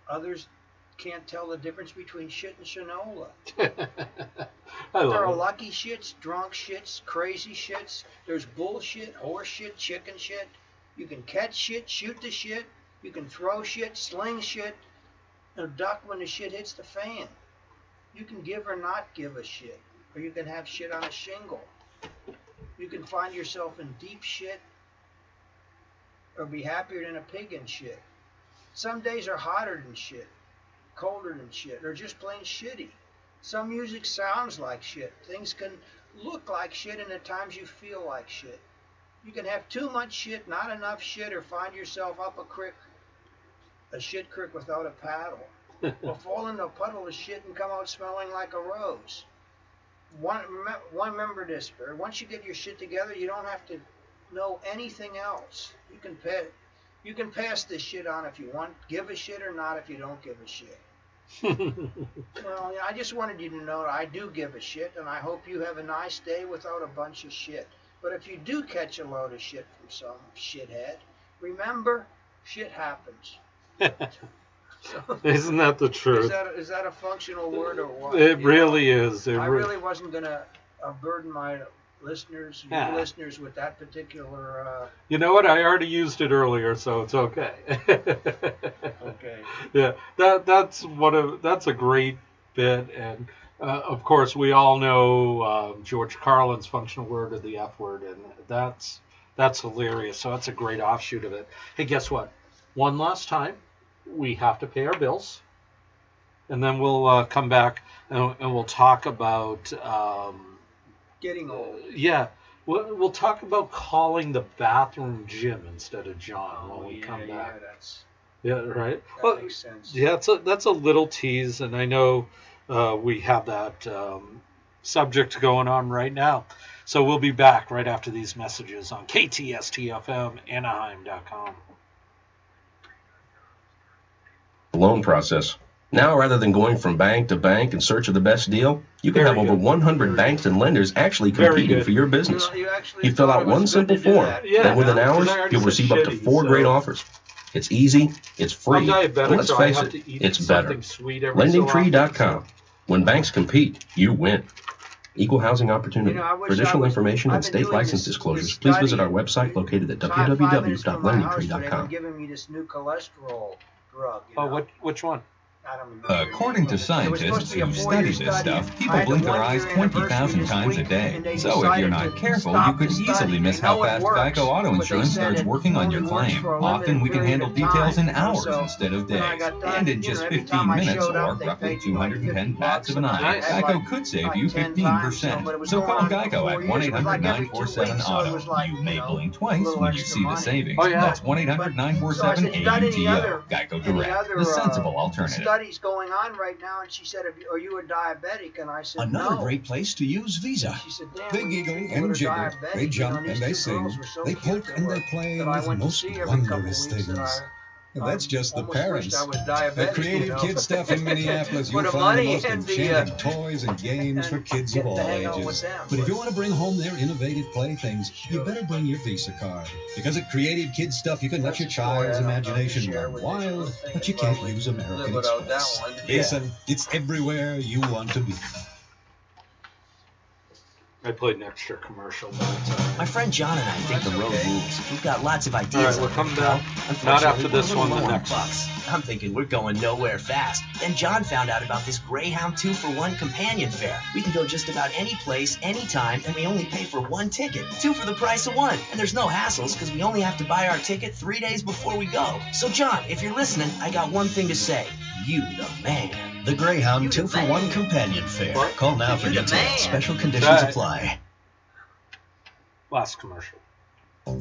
others can't tell the difference between shit and shinola. There are lucky shits, drunk shits, crazy shits. There's bullshit, horse shit, chicken shit. You can catch shit, shoot the shit. You can throw shit, sling shit, and duck when the shit hits the fan. You can give or not give a shit, or you can have shit on a shingle. You can find yourself in deep shit, or be happier than a pig in shit. Some days are hotter than shit, colder than shit, or just plain shitty. Some music sounds like shit. Things can look like shit, and at times you feel like shit. You can have too much shit, not enough shit, or find yourself up a shit creek without a paddle. Or fall into a puddle of shit and come out smelling like a rose. Remember this, Barry. Once you get your shit together, you don't have to know anything else. You can pass this shit on if you want, give a shit, or not if you don't give a shit. Well, I just wanted you to know that I do give a shit, and I hope you have a nice day without a bunch of shit. But if you do catch a load of shit from some shithead, remember, shit happens. So, isn't that the truth? Is that a functional word or what? It really is. I really wasn't going to burden my listeners, your listeners, with that particular... You know what? I already used it earlier, so it's okay. Okay. Yeah, that's a great bit, and of course we all know George Carlin's functional word of the F word, and that's hilarious. So that's a great offshoot of it. Hey, guess what? One last time, we have to pay our bills, and then we'll come back and we'll talk about getting old. Yeah, we'll talk about calling the bathroom Jim instead of John when we come back. Yeah, right. That makes sense. Yeah, that's a little tease, and I know we have that subject going on right now. So we'll be back right after these messages on KTSTFM Anaheim.com. Loan process. Now, rather than going from bank to bank in search of the best deal, you can have over 100 banks and lenders actually competing for your business. You fill out one simple form, and within hours, you'll receive up to 4 great offers. It's easy, it's free, and let's face it, it's better. LendingTree.com. When banks compete, you win. Equal housing opportunity. For additional information and state license disclosures, please visit our website located at www.lendingtree.com. Giving me this new cholesterol drug. Oh, which one? According to scientists who study this stuff, people blink their eyes 20,000 times a day. So if you're not careful, you could easily miss how fast Geico Auto Insurance starts working on your claim. Often we can handle details in hours instead of days. And in just 15 minutes, or roughly 210 pats of an eye, Geico could save you 15%. So call Geico at 1-800-947-AUTO. You may blink twice when you see the savings. That's 1-800-947-AUTO. Geico Direct, the sensible alternative. Studies going on right now, and she said, "Are you a diabetic?" And I said, Another no. great place to use Visa. She said, "Damn, they giggle and jiggle, they jump and they sing, they poke and they play with most wondrous things. And that's just the parents. At Creative Kids Stuff in Minneapolis, you'll find the most enchanting toys and games for kids of all ages. But if you want to bring home their innovative playthings, you better bring your Visa card. Because at Creative Kids Stuff, you can let your child's imagination run wild, but you can't use American Express. Listen, it's everywhere you want to be. I played an extra commercial. My friend John and I think the road rules. We've got lots of ideas. All right, we'll come back. Not after this one, the next one. I'm thinking we're going nowhere fast. Then John found out about this Greyhound 2-for-1 companion fare. We can go just about any place, anytime, and we only pay for 1 ticket. 2 for the price of 1. And there's no hassles because we only have to buy our ticket 3 days before we go. So John, if you're listening, I got one thing to say. You the man. The Greyhound 2-for-1 companion fare. Call now for details. Special conditions apply. Last commercial.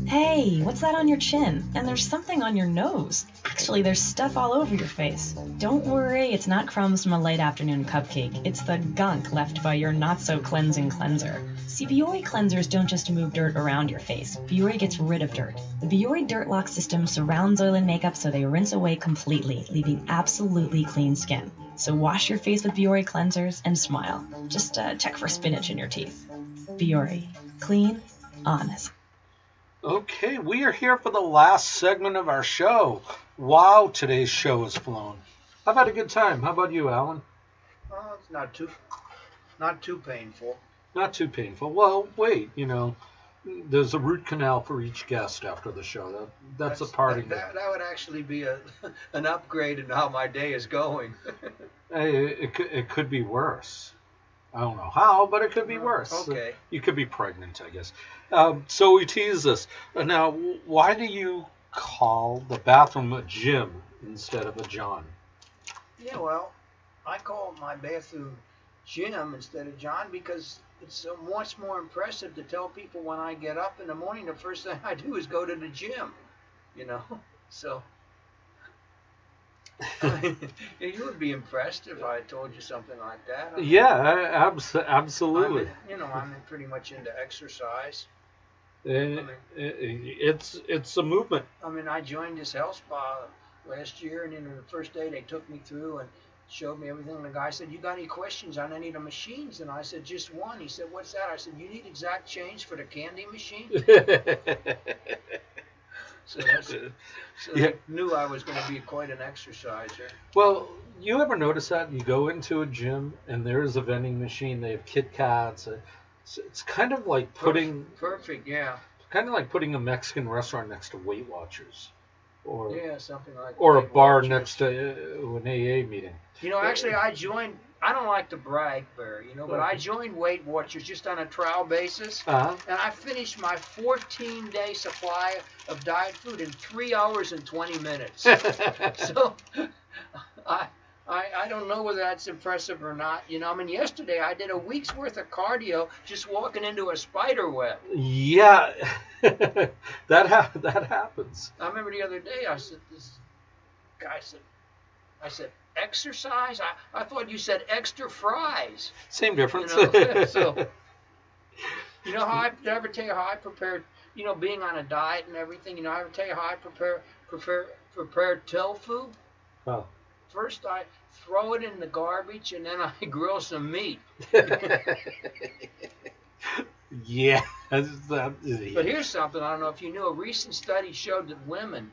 Hey, what's that on your chin? And there's something on your nose. Actually, there's stuff all over your face. Don't worry, it's not crumbs from a late afternoon cupcake. It's the gunk left by your not-so-cleansing cleanser. See, Biore cleansers don't just move dirt around your face. Biore gets rid of dirt. The Biore Dirt Lock system surrounds oil and makeup so they rinse away completely, leaving absolutely clean skin. So wash your face with Biore cleansers and smile. Just check for spinach in your teeth. Biore. Clean, honest. Okay, we are here for the last segment of our show. Wow, today's show has flown. I've had a good time. How about you, Alan? Well, it's not too painful. Not too painful. Well, wait, there's a root canal for each guest after the show. That's a parting. That would actually be an upgrade in how my day is going. It could be worse. I don't know how, but it could be worse. Okay. You could be pregnant, I guess. So we tease this. Now, why do you call the bathroom a Jim instead of a John? Yeah, well, I call my bathroom Jim instead of John because it's so much more impressive to tell people when I get up in the morning, the first thing I do is go to the gym, So, you would be impressed if I told you something like that. Absolutely. I'm pretty much into exercise. It's a movement. I joined this health spa last year, and the first day they took me through and showed me everything. And the guy said, "You got any questions on any of the machines?" And I said, "Just one." He said, "What's that?" I said, "You need exact change for the candy machine." So I knew I was going to be quite an exerciser. Well, you ever notice that? You go into a gym and there's a vending machine. They have Kit Kats. It's kind of like putting... Perfect, yeah. Kind of like putting a Mexican restaurant next to Weight Watchers. Or, something like that. Or a bar next to an AA meeting. Actually, I joined... I don't like to brag, Barry, but I joined Weight Watchers just on a trial basis, and I finished my 14-day supply of diet food in 3 hours and 20 minutes. So I don't know whether that's impressive or not. Yesterday I did a week's worth of cardio just walking into a spider web. Yeah, that happens. I remember the other day I said, this guy said, exercise? I thought you said extra fries. Same difference. So, how I did I ever tell you how I prepared, being on a diet and everything, I ever tell you how I prepare tofu? Oh. First I throw it in the garbage, and then I grill some meat. Yeah. But here's something I don't know if you knew. A recent study showed that women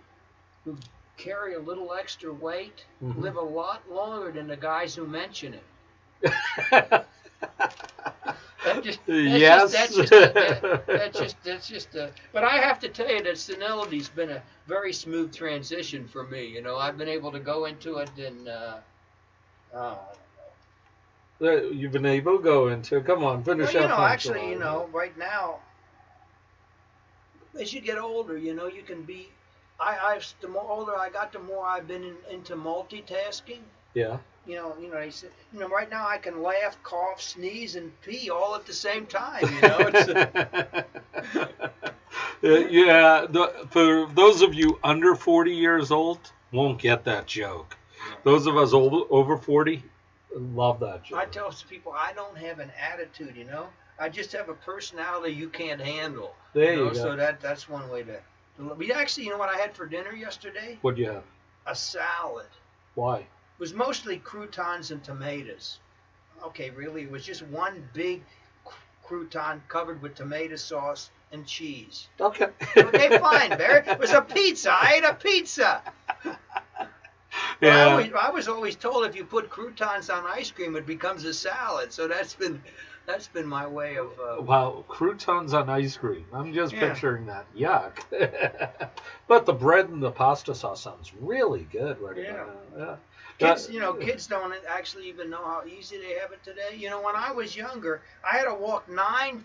who carry a little extra weight live a lot longer than the guys who mention it. That's just but I have to tell you that senility's been a very smooth transition for me. You know, I've been able to go into it and you've been able to go into it. Come on, finish well, up. Actually, right now, as you get older, you can be. The more older I got, the more I've been into multitasking. Yeah. They said, right now I can laugh, cough, sneeze, and pee all at the same time. Yeah. For those of you under 40 years old, won't get that joke. Those of us over 40, love that joke. I tell people I don't have an attitude. I just have a personality you can't handle. There you go. So that's one way to. We actually, you know what I had for dinner yesterday? What'd you have? A salad. Why? It was mostly croutons and tomatoes. Okay, really, it was just one big crouton covered with tomato sauce and cheese. Okay. Okay, fine, Barry. It was a pizza. I ate a pizza. Yeah. I was always told if you put croutons on ice cream, it becomes a salad. So that's been my way of. Wow, croutons on ice cream. I'm just picturing that. Yuck. But the bread and the pasta sauce sounds really good right now. Yeah. Kids, kids don't actually even know how easy they have it today. When I was younger, I had to walk 9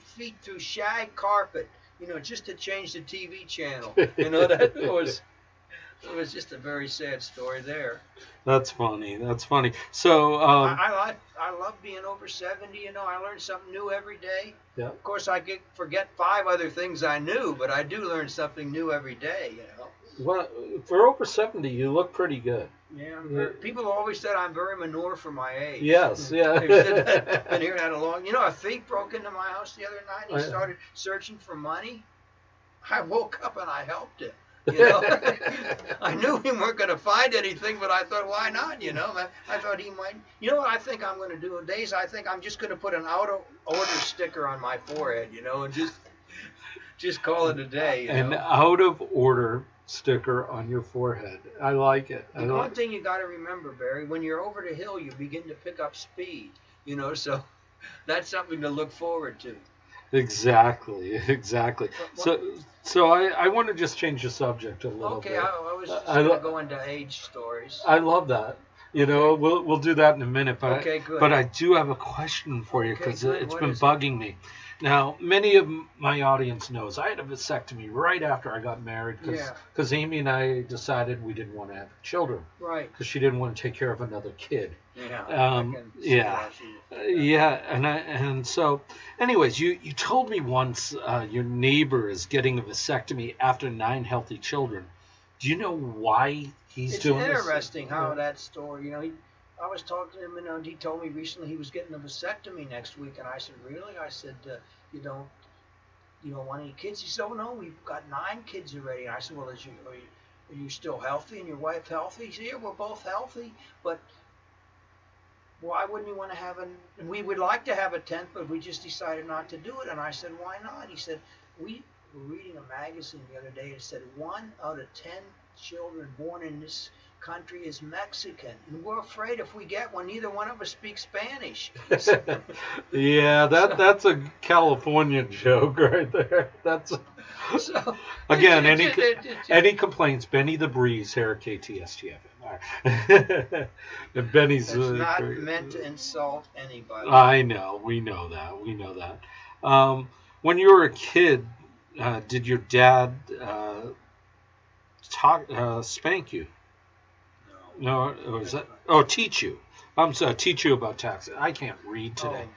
feet through shag carpet, just to change the TV channel. That it was just a very sad story there. That's funny. So I love being over 70. I learn something new every day. Yeah. Of course, I forget 5 other things I knew, but I do learn something new every day. Well, for over 70, you look pretty good. Yeah. People always said I'm very manure for my age. Yes. Yeah. They've said that. Been hearing that a long. A thief broke into my house the other night. And he started searching for money. I woke up and I helped him. I knew we weren't going to find anything, but I thought, why not? I thought he might. You know what I think I'm going to do? Days I think I'm just going to put an out of order sticker on my forehead, and just call it a day. An out of order sticker on your forehead. I like it. One thing you got to remember, Barry, when you're over the hill, you begin to pick up speed. So that's something to look forward to. Exactly. So I want to just change the subject a little bit. Okay, I was just going to go into age stories. I love that. We'll do that in a minute. But okay, good. But I do have a question for you because it's been bugging me. Now, many of my audience knows I had a vasectomy right after I got married because Amy and I decided we didn't want to have children. Right. Because she didn't want to take care of another kid. Yeah. And so, anyways, you told me once your neighbor is getting a vasectomy after 9 healthy children. Do you know why he's doing this? It's interesting how that story, I was talking to him, and he told me recently he was getting a vasectomy next week, and I said, really? I said, you don't want any kids? He said, oh, no, we've got 9 kids already. And I said, well, are you still healthy and your wife healthy? He said, yeah, we're both healthy, but why wouldn't you want to have and we would like to have a 10th, but we just decided not to do it. And I said, why not? He said, we were reading a magazine the other day. It said 1 out of 10 children born in this country is Mexican, and we're afraid if we get one, neither one of us speaks Spanish. Yeah, that's a California joke right there. Again, any complaints? Benny the Breeze here at KTSTFM. Benny's not meant to insult anybody. I know, we know that. When you were a kid, did your dad spank you? No, was that? Oh, teach you. I'm sorry, teach you about taxes. I can't read today.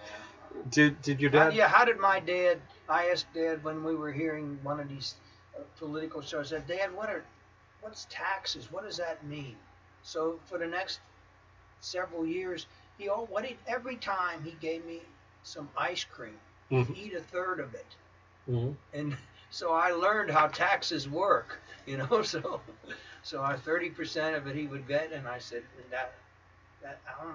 Did your dad? Yeah. How did my dad? I asked Dad when we were hearing one of these political shows. I said, Dad, what's taxes? What does that mean? So for the next several years, every time he gave me some ice cream, he'd eat a third of it, and so I learned how taxes work. you know. So our 30% of it he would get, and I said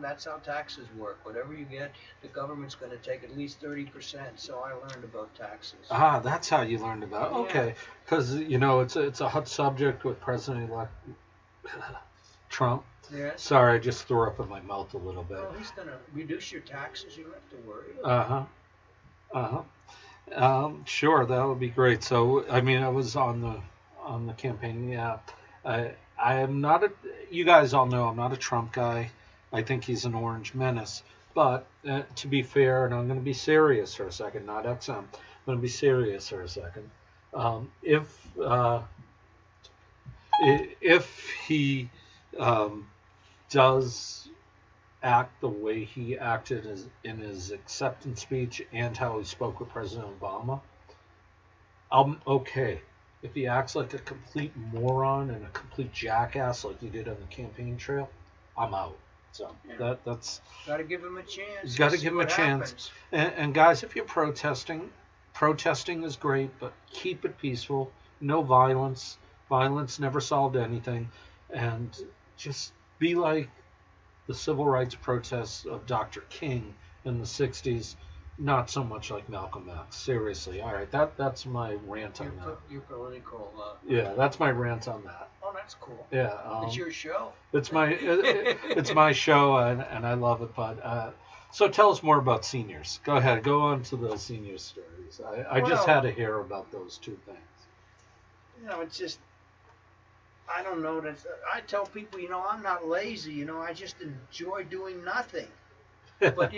that's how taxes work. Whatever you get, the government's going to take at least 30%. So I learned about taxes. Ah, that's how you learned about. Okay, because it's a hot subject with President-elect Trump. Yes. Sorry, I just threw up in my mouth a little bit. Well, he's going to reduce your taxes. You don't have to worry. Sure, that would be great. So, I mean, I was on the campaign. Yeah, I am not a. You guys all know I'm not a Trump guy. I think he's an orange menace. But to be fair, and I'm going to be serious for a second, not XM. I'm going to be serious for a second. If he does act the way he acted in his acceptance speech and how he spoke with President Obama, I'm okay. If he acts like a complete moron and a complete jackass like he did on the campaign trail, I'm out. So that's got to give him a chance. You got to give him a chance. And guys, if you're protesting is great, but keep it peaceful. No violence. Violence never solved anything. And just be like the civil rights protests of Dr. King in the 60s. Not so much like Malcolm X. Seriously. All right, that's my rant on that. Your political. Yeah, that's my rant on that. Oh, that's cool. Yeah. It's your show. It's my show, and I love it. But so tell us more about seniors. Go ahead. Go on to the senior stories. I just had to hear about those two things. It's just. I don't know. I tell people, I'm not lazy. I just enjoy doing nothing. But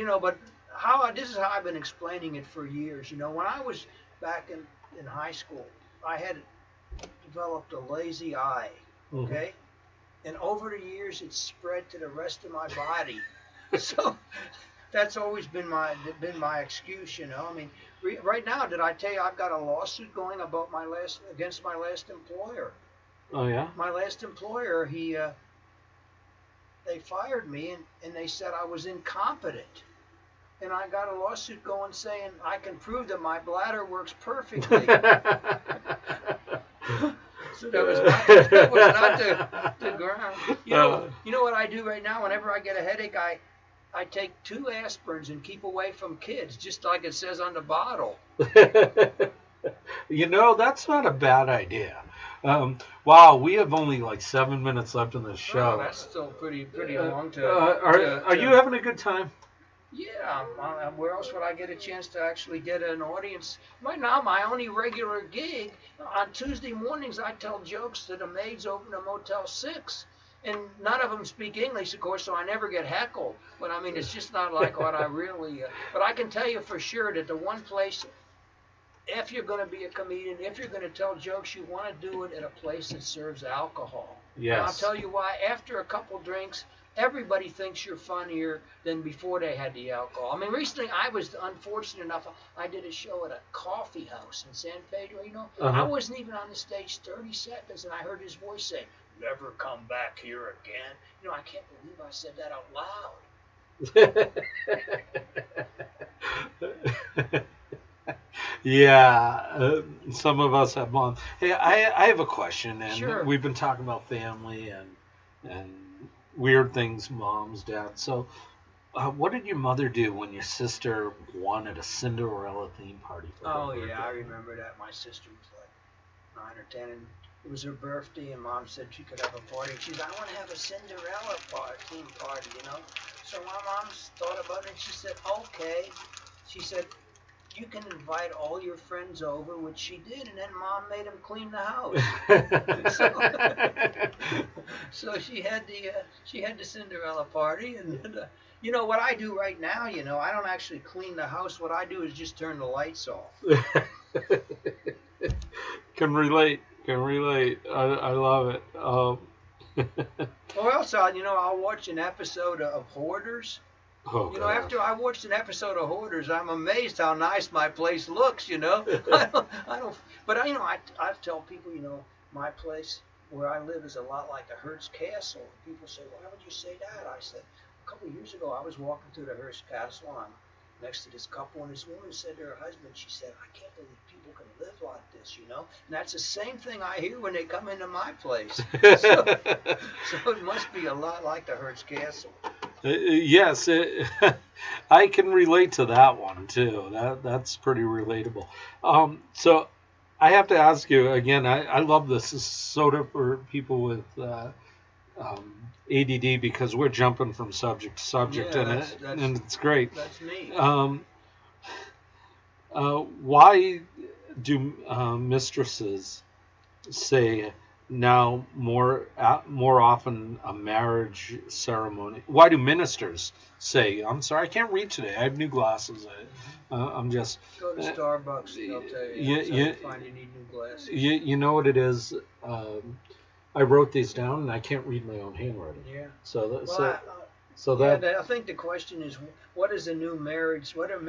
this is how I've been explaining it for years. When I was back in high school, I had developed a lazy eye. Okay, and over the years, it spread to the rest of my body. So that's always been my excuse. I mean, right now, did I tell you I've got a lawsuit going about against my last employer? Oh yeah. My last employer, they fired me and they said I was incompetent. And I got a lawsuit going saying I can prove that my bladder works perfectly. So that was not the ground. You know what I do right now? Whenever I get a headache, I take 2 aspirins and keep away from kids, just like it says on the bottle. That's not a bad idea. Wow, we have only like 7 minutes left in this show. Oh, that's still pretty long Are you having a good time? Yeah, where else would I get a chance to actually get an audience? Right now, my only regular gig, on Tuesday mornings, I tell jokes to the maids over in Motel 6. And none of them speak English, of course, so I never get heckled. But, I mean, it's just not like what I really... but I can tell you for sure that the one place, if you're going to be a comedian, if you're going to tell jokes, you want to do it at a place that serves alcohol. Yes. And I'll tell you why. After a couple drinks... everybody thinks you're funnier than before they had the alcohol. I mean, recently I was unfortunate enough, I did a show at a coffee house in San Pedro, I wasn't even on the stage 30 seconds, and I heard his voice say, "Never come back here again." I can't believe I said that out loud. Yeah, some of us have mom. Hey, I have a question, and Sure. We've been talking about family and weird things, moms, dads. So, what did your mother do when your sister wanted a Cinderella theme party for her birthday? Yeah, I remember that. My sister was like 9 or 10, and it was her birthday, and Mom said she could have a party. She said, "I want to have a Cinderella theme party, So my mom thought about it, and she said, "Okay." She said, "You can invite all your friends over," which she did, and then Mom made them clean the house. So she had the Cinderella party, and what I do right now, I don't actually clean the house. What I do is just turn the lights off. Can relate. I love it. Or else I'll watch an episode of Hoarders. Oh, after I watched an episode of Hoarders, I'm amazed how nice my place looks. I don't. But I tell people, my place where I live is a lot like the Hearst Castle. People say, "Why would you say that?" I said, a couple of years ago, I was walking through the Hearst Castle, and I'm next to this couple, and this woman said to her husband, she said, "I can't believe people can live like this, you know. And that's the same thing I hear when they come into my place. So it must be a lot like the Hertz Castle. Yes, I can relate to that one too. That's pretty relatable. So I have to ask you again. I love this. This is sort of for people with ADD because we're jumping from subject to subject, and it's great. That's me. Why do mistresses say now more often a marriage ceremony? Why do ministers say, I'm sorry, I can't read today, I have new glasses, I'm just... Go to Starbucks, they'll tell you, find you need new glasses. You know what it is? I wrote these down and I can't read my own handwriting. Yeah. I think the question is, what is a new marriage? What do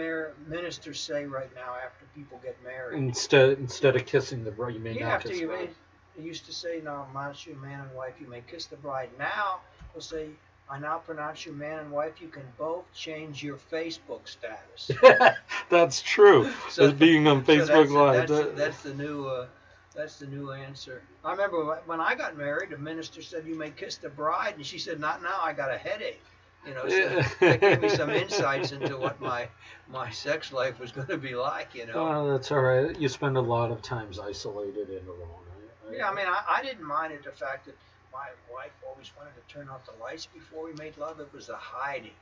ministers say right now after people get married? Instead of kissing the bride, you may not kiss the bride. They used to say, "Now pronounce you man and wife. You may kiss the bride." Now they'll say, "I now pronounce you man and wife. You can both change your Facebook status." That's true. So, being on Facebook Live. That's the new answer. I remember when I got married, the minister said, "You may kiss the bride," and she said, "Not now. I got a headache." You know, so that gave me some insights into what my sex life was going to be like. You know. Oh, that's all right. You spend a lot of times isolated and alone. Yeah, I mean, I didn't mind it, the fact that my wife always wanted to turn off the lights before we made love. It was the hiding.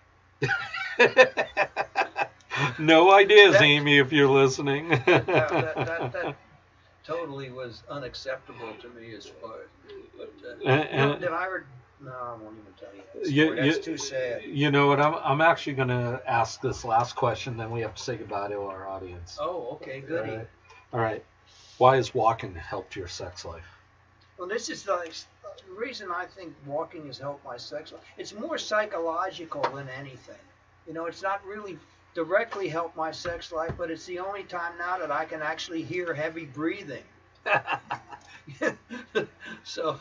No ideas, Amy, if you're listening. that totally was unacceptable to me as far as. But did I ever? No, I won't even tell you. That's too sad. You know what? I'm actually going to ask this last question, then we have to say goodbye to our audience. Oh, okay, goody. All right. Why has walking helped your sex life? Well, this is the reason I think walking has helped my sex life. It's more psychological than anything. You know, it's not really directly helped my sex life, but it's the only time now that I can actually hear heavy breathing. So,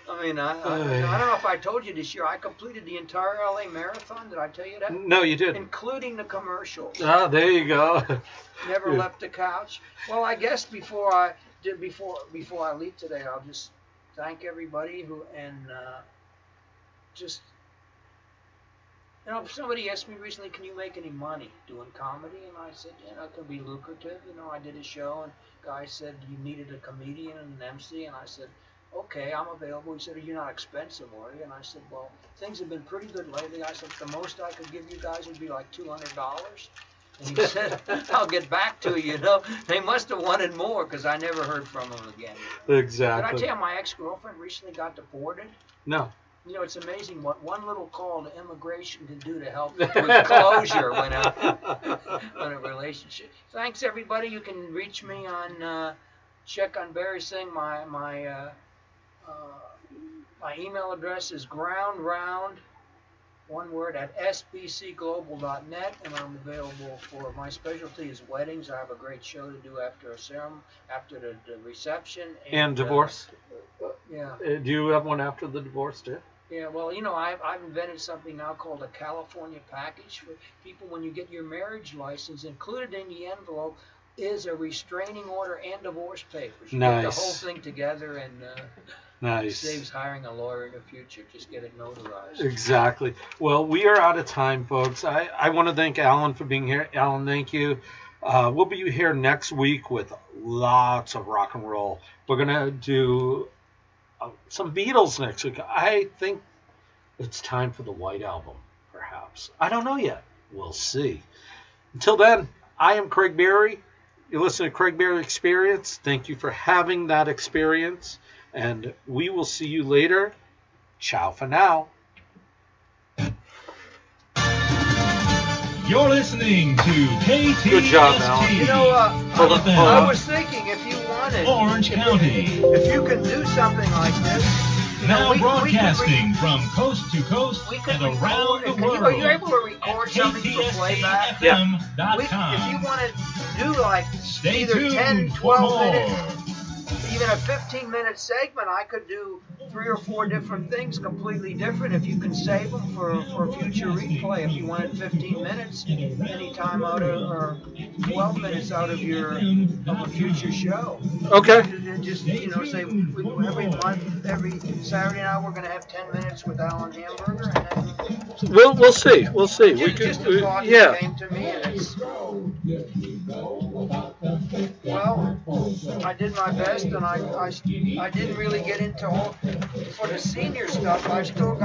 I mean, I don't know if I told you this year, I completed the entire LA Marathon. Did I tell you that? No, you didn't. Including the commercials. Ah, there you go. Never left the couch. Well, I guess before I leave today, I'll just thank everybody just, you know, somebody asked me recently, can you make any money doing comedy? And I said, you know, it can be lucrative. You know, I did a show and the guy said you needed a comedian and an MC, and I said, okay, I'm available. He said, you're not expensive, are you? And I said, well, things have been pretty good lately. I said, the most I could give you guys would be like $200. And he said, I'll get back to you. You know, they must have wanted more because I never heard from him again. Exactly. Did I tell you my ex-girlfriend recently got deported? No. You know, it's amazing what one little call to immigration can do to help with closure when a relationship. Thanks, everybody. You can reach me on check on Barry Singh. My email address is groundround, one word, at sbcglobal.net, and I'm available for, my specialty is weddings. I have a great show to do after a ceremony, after the reception. And divorce? Yeah. Do you have one after the divorce, too? Yeah, well, you know, I've invented something now called a California package for people. When you get your marriage license, included in the envelope is a restraining order and divorce papers. You get the whole thing together, and saves hiring a lawyer in the future. Just get it notarized. Exactly. Well, we are out of time, folks. I want to thank Alan for being here. Alan, thank you. We'll be here next week with lots of rock and roll. We're going to do some Beatles next week. I think it's time for the White Album, perhaps. I don't know yet. We'll see. Until then, I am Craig Berry. You listen to Craig Berry Experience. Thank you for having that experience. And we will see you later. Ciao for now. You're listening to KTST. Good job, Alan. You know, I was thinking if you wanted... Orange County. If you can do something like this... Now broadcasting from coast to coast and around the world. Are you able to record something for playback? Yeah. If you want to do like either 10, 12 minutes, even a 15-minute segment, I could do 3 or 4 different things, completely different. If you can save them for future replay, if you wanted 15 minutes, anytime out of, or 12 minutes out of a future show. Okay. Just, you know, say every month, every Saturday night, we're going to have 10 minutes with Alan Hamburger. And then We'll see. We'll see. Just a thought that came to me, and it's, well, I did my best, and I didn't really get into all, for the senior stuff, I've still got